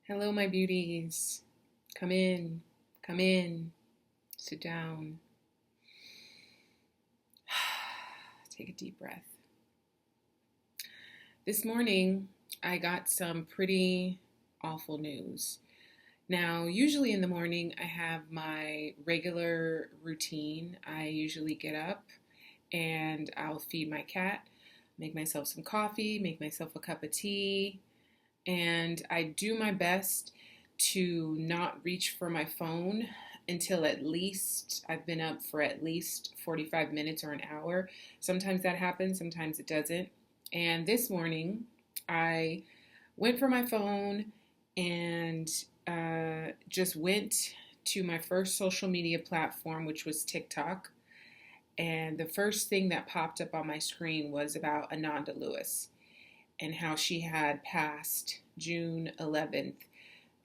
Hello, my beauties. Come in, come in, sit down. Take a deep breath. This morning, I got some pretty awful news. Now, usually in the morning, I have my regular routine. I usually get up and I'll feed my cat, make myself some coffee, make myself a cup of tea, and I do my best to not reach for my phone until at least I've been up for at least 45 minutes or an hour. Sometimes that happens, sometimes it doesn't. And this morning, I went for my phone and just went to my first social media platform, which was TikTok. And the first thing that popped up on my screen was about Ananda Lewis and how she had passed June 11th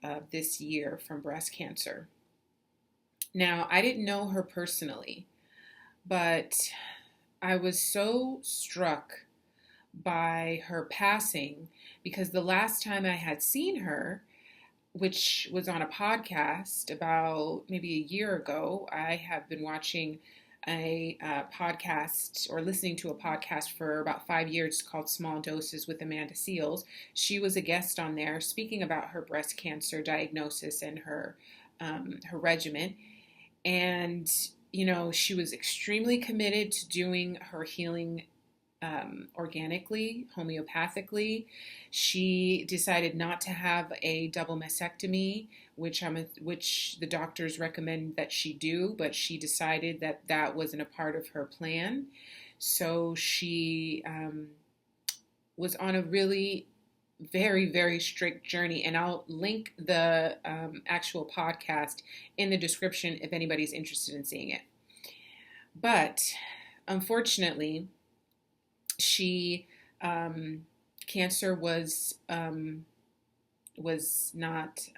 of this year from breast cancer. Now, I didn't know her personally, but I was so struck by her passing because the last time I had seen her, which was on a podcast about maybe a year ago, I have been watching a podcast or listening to a podcast for about 5 years called Small Doses with Amanda Seales. She was a guest on there speaking about her breast cancer diagnosis and her regimen. And, she was extremely committed to doing her healing organically, homeopathically. She decided not to have a double mastectomy, which the doctors recommend that she do, but she decided that that wasn't a part of her plan. So she was on a really very, very strict journey. And I'll link the actual podcast in the description if anybody's interested in seeing it. But unfortunately, she cancer was not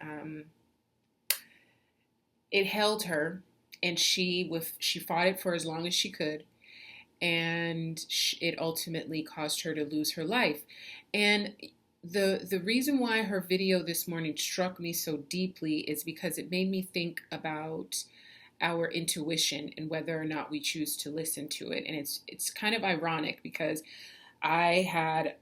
it held her, and she fought it for as long as she could, and it ultimately caused her to lose her life. And the reason why her video this morning struck me so deeply is because it made me think about our intuition and whether or not we choose to listen to it. And it's kind of ironic because I had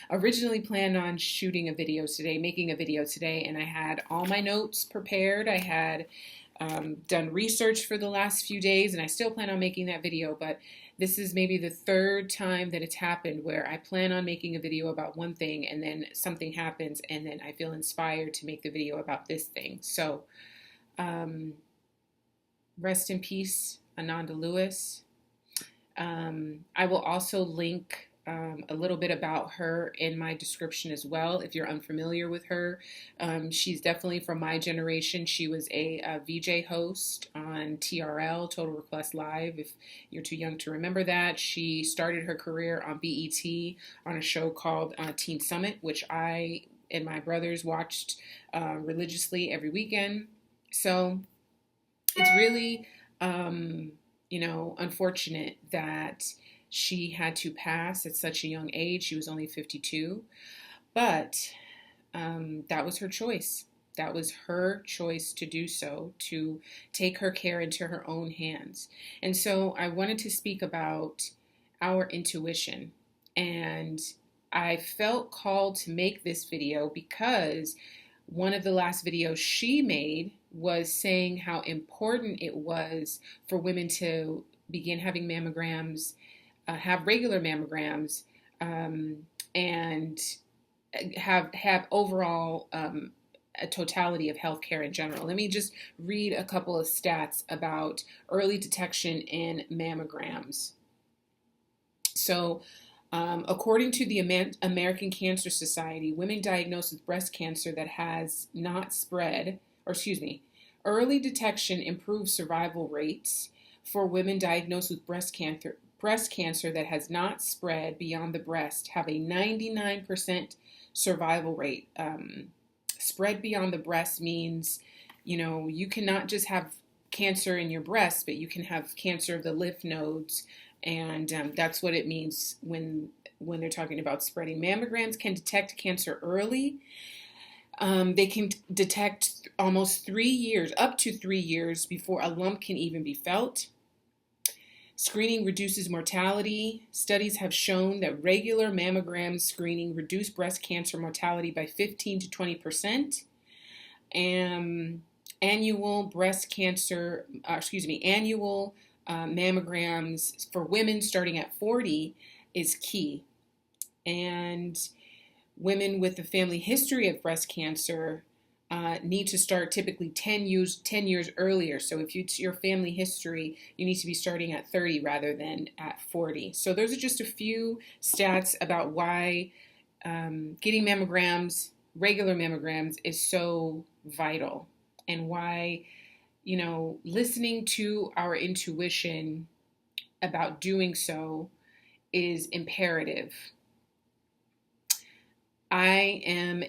originally planned on shooting a video today, making a video today, and I had all my notes prepared. I had done research for the last few days, and I still plan on making that video, but this is maybe the third time that it's happened where I plan on making a video about one thing and then something happens and then I feel inspired to make the video about this thing. So, rest in peace, Ananda Lewis. I will also link a little bit about her in my description as well if you're unfamiliar with her. She's definitely from my generation. She was a VJ host on TRL, Total Request Live, if you're too young to remember that. She started her career on BET on a show called Teen Summit, which I and my brothers watched religiously every weekend. So it's really, unfortunate that she had to pass at such a young age. She was only 52, but that was her choice. That was her choice to do so, to take her care into her own hands. And so I wanted to speak about our intuition. And I felt called to make this video because one of the last videos she made was saying how important it was for women to begin having mammograms, have regular mammograms, and have overall a totality of healthcare in general. Let me just read a couple of stats about early detection in mammograms. So, according to the American Cancer Society, women diagnosed with breast cancer that has not spread, early detection improves survival rates for women diagnosed with breast cancer that has not spread beyond the breast have a 99% survival rate. Spread beyond the breast means, you cannot just have cancer in your breast, but you can have cancer of the lymph nodes, and that's what it means when they're talking about spreading. Mammograms can detect cancer early, They can detect almost 3 years, up to 3 years before a lump can even be felt. Screening reduces mortality. Studies have shown that regular mammogram screening reduced breast cancer mortality by 15 to 20%. And annual breast cancer, annual mammograms for women starting at 40 is key. And women with a family history of breast cancer need to start typically 10 years earlier. So if it's your family history, you need to be starting at 30 rather than at 40. So those are just a few stats about why getting mammograms, regular mammograms, is so vital, and why, listening to our intuition about doing so is imperative. I'm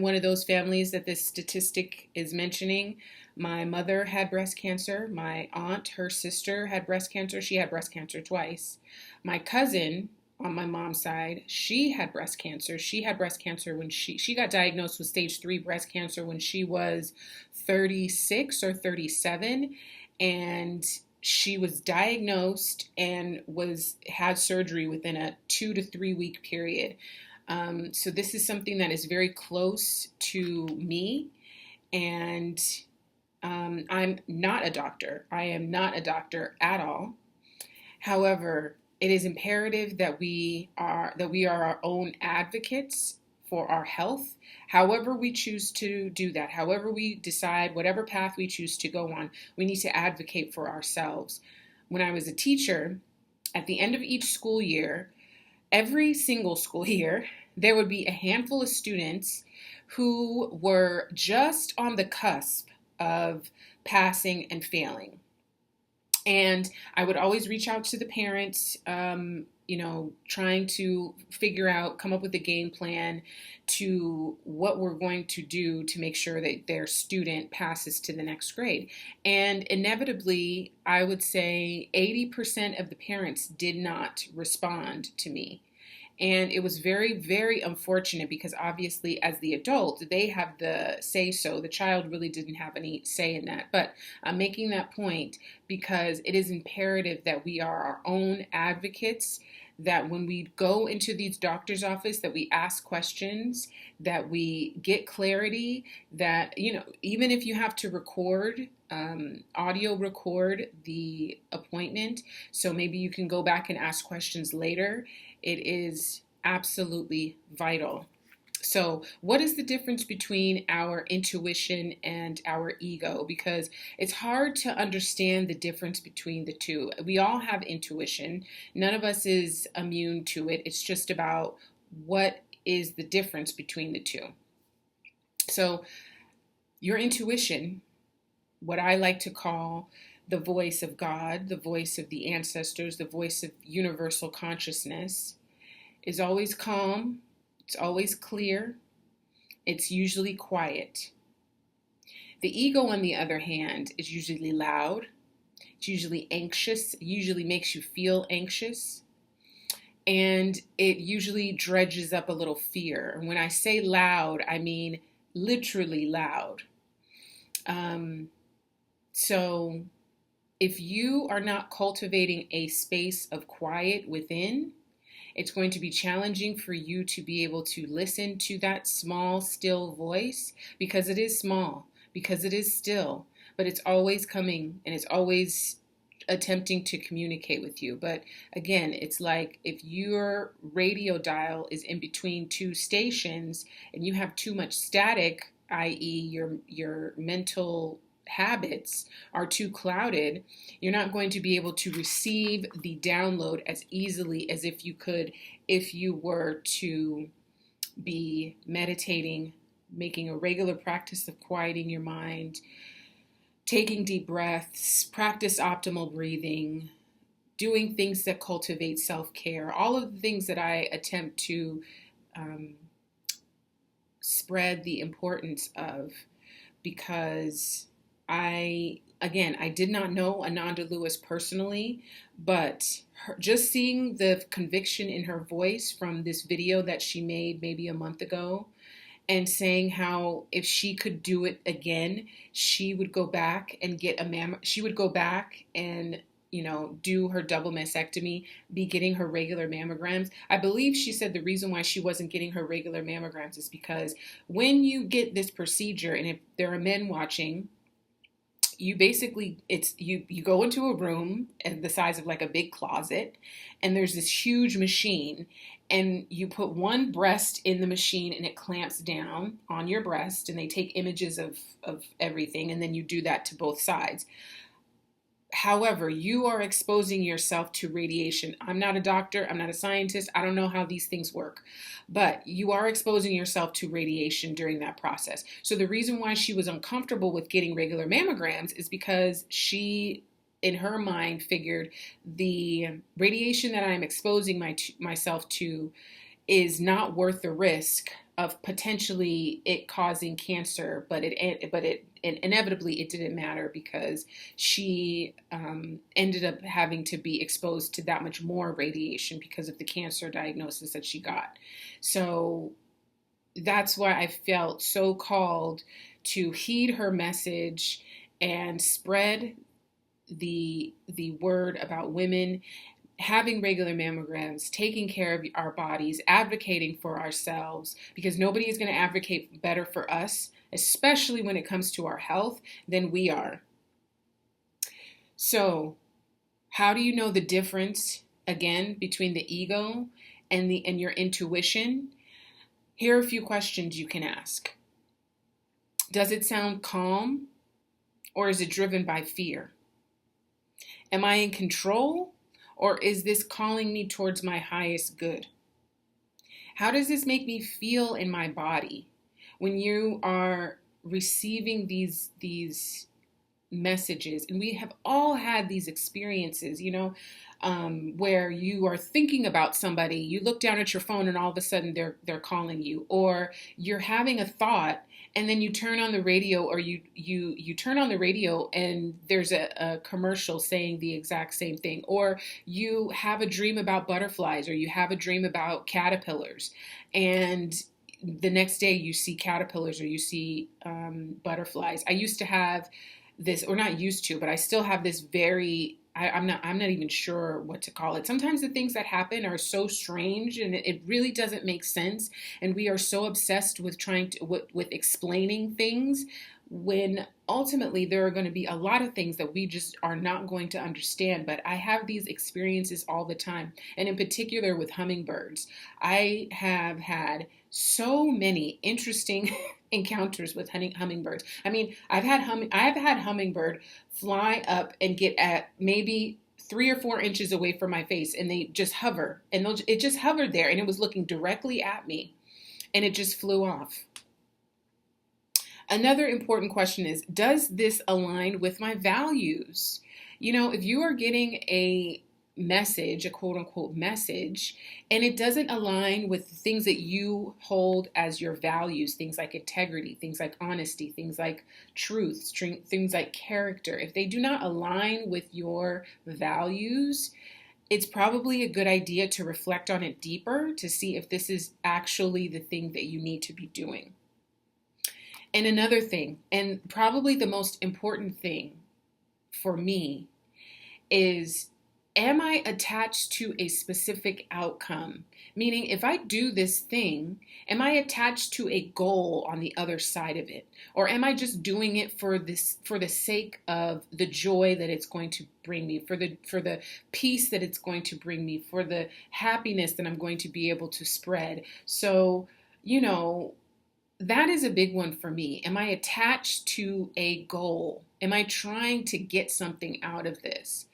one of those families that this statistic is mentioning. My mother had breast cancer. My aunt, her sister, had breast cancer. She had breast cancer twice. My cousin on my mom's side, she had breast cancer. She had breast cancer when she got diagnosed with stage 3 breast cancer when she was 36 or 37, and she was diagnosed and had surgery within a 2 to 3 week period. So this is something that is very close to me, and I'm not a doctor. I am not a doctor at all. However, it is imperative that we are our own advocates for our health. However we choose to do that, however we decide, whatever path we choose to go on, we need to advocate for ourselves. When I was a teacher, at the end of each school year, every single school year, there would be a handful of students who were just on the cusp of passing and failing. And I would always reach out to the parents, trying to come up with a game plan to what we're going to do to make sure that their student passes to the next grade. And inevitably, I would say 80% of the parents did not respond to me. And it was very, very unfortunate because obviously as the adult, they have the say so. The child really didn't have any say in that. But I'm making that point because it is imperative that we are our own advocates, that when we go into these doctor's office, that we ask questions, that we get clarity, that, even if you have to audio record the appointment, so maybe you can go back and ask questions later. It is absolutely vital. So, what is the difference between our intuition and our ego? Because it's hard to understand the difference between the two. We all have intuition. None of us is immune to it. It's just about what is the difference between the two. So, your intuition, what I like to call the voice of God, the voice of the ancestors, the voice of universal consciousness, is always calm, it's always clear, it's usually quiet. The ego, on the other hand, is usually loud, it's usually anxious, it usually makes you feel anxious, and it usually dredges up a little fear. And when I say loud, I mean literally loud. So if you are not cultivating a space of quiet within, it's going to be challenging for you to be able to listen to that small, still voice, because it is small, because it is still, but it's always coming and it's always attempting to communicate with you. But again, it's like if your radio dial is in between two stations and you have too much static, i.e. your mental habits are too clouded, you're not going to be able to receive the download as easily as if you could if you were to be meditating, making a regular practice of quieting your mind, taking deep breaths, practice optimal breathing, doing things that cultivate self-care, all of the things that I attempt to spread the importance of, because I did not know Ananda Lewis personally, but just seeing the conviction in her voice from this video that she made maybe a month ago, and saying how if she could do it again, she would go back and get she would go back and do her double mastectomy, be getting her regular mammograms. I believe she said the reason why she wasn't getting her regular mammograms is because when you get this procedure, and if there are men watching, you basically you go into a room the size of like a big closet, and there's this huge machine, and you put one breast in the machine and it clamps down on your breast, and they take images of everything, and then you do that to both sides. However, you are exposing yourself to radiation. I'm not a doctor. I'm not a scientist. I don't know how these things work, but you are exposing yourself to radiation during that process. So the reason why she was uncomfortable with getting regular mammograms is because she, in her mind, figured the radiation that I'm exposing myself to is not worth the risk of potentially it causing cancer, but inevitably it didn't matter because she ended up having to be exposed to that much more radiation because of the cancer diagnosis that she got. So that's why I felt so called to heed her message and spread the word about women having regular mammograms, taking care of our bodies, advocating for ourselves, because nobody is going to advocate better for us, especially when it comes to our health, than we are. So, how do you know the difference, again, between the ego and your intuition? Here are a few questions you can ask. Does it sound calm, or is it driven by fear? Am I in control, or is this calling me towards my highest good? How does this make me feel in my body when you are receiving these messages? And we have all had these experiences, where you are thinking about somebody, you look down at your phone and all of a sudden they're calling you, or you're having a thought and then you turn on the radio, or you turn on the radio and there's a commercial saying the exact same thing, or you have a dream about butterflies, or you have a dream about caterpillars, and the next day you see caterpillars, or you see butterflies. I used to have this, or not used to, but I still have this I'm not even sure what to call it. Sometimes the things that happen are so strange and it really doesn't make sense. And we are so obsessed with with explaining things, when ultimately there are going to be a lot of things that we just are not going to understand. But I have these experiences all the time. And in particular with hummingbirds, I have had so many interesting encounters with hummingbirds. I mean, I've had hummingbird fly up and get at maybe 3 or 4 inches away from my face, and they just hover, and it just hovered there, and it was looking directly at me, and it just flew off. Another important question is, does this align with my values? If you are getting a message, a quote unquote message, and it doesn't align with things that you hold as your values, things like integrity, things like honesty, things like truth, things like character, if they do not align with your values, it's probably a good idea to reflect on it deeper to see if this is actually the thing that you need to be doing. And another thing, and probably the most important thing for me, is, am I attached to a specific outcome? Meaning, if I do this thing, am I attached to a goal on the other side of it? Or am I just doing it for the sake of the joy that it's going to bring me, for the peace that it's going to bring me, for the happiness that I'm going to be able to spread? So, that is a big one for me. Am I attached to a goal? Am I trying to get something out of this?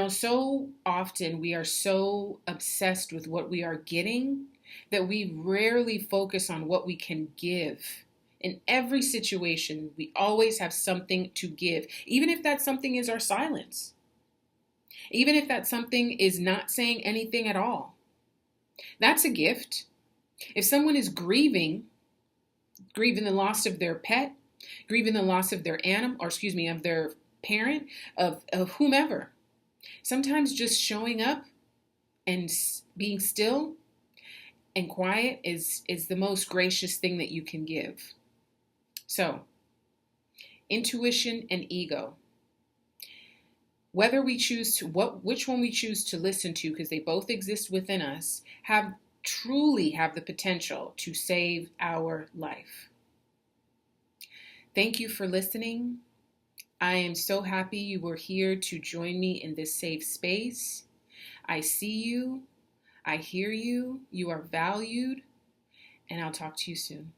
So often we are so obsessed with what we are getting that we rarely focus on what we can give. In every situation, we always have something to give, even if that something is our silence, even if that something is not saying anything at all. That's a gift. If someone is grieving the loss of their pet, grieving the loss of their of their parent, of whomever, sometimes just showing up and being still And quiet is the most gracious thing that you can give. So, intuition and ego. Whether we choose to which one we choose to listen to, because they both exist within us, truly have the potential to save our life. Thank you for listening. I am so happy you were here to join me in this safe space. I see you. I hear you. You are valued. And I'll talk to you soon.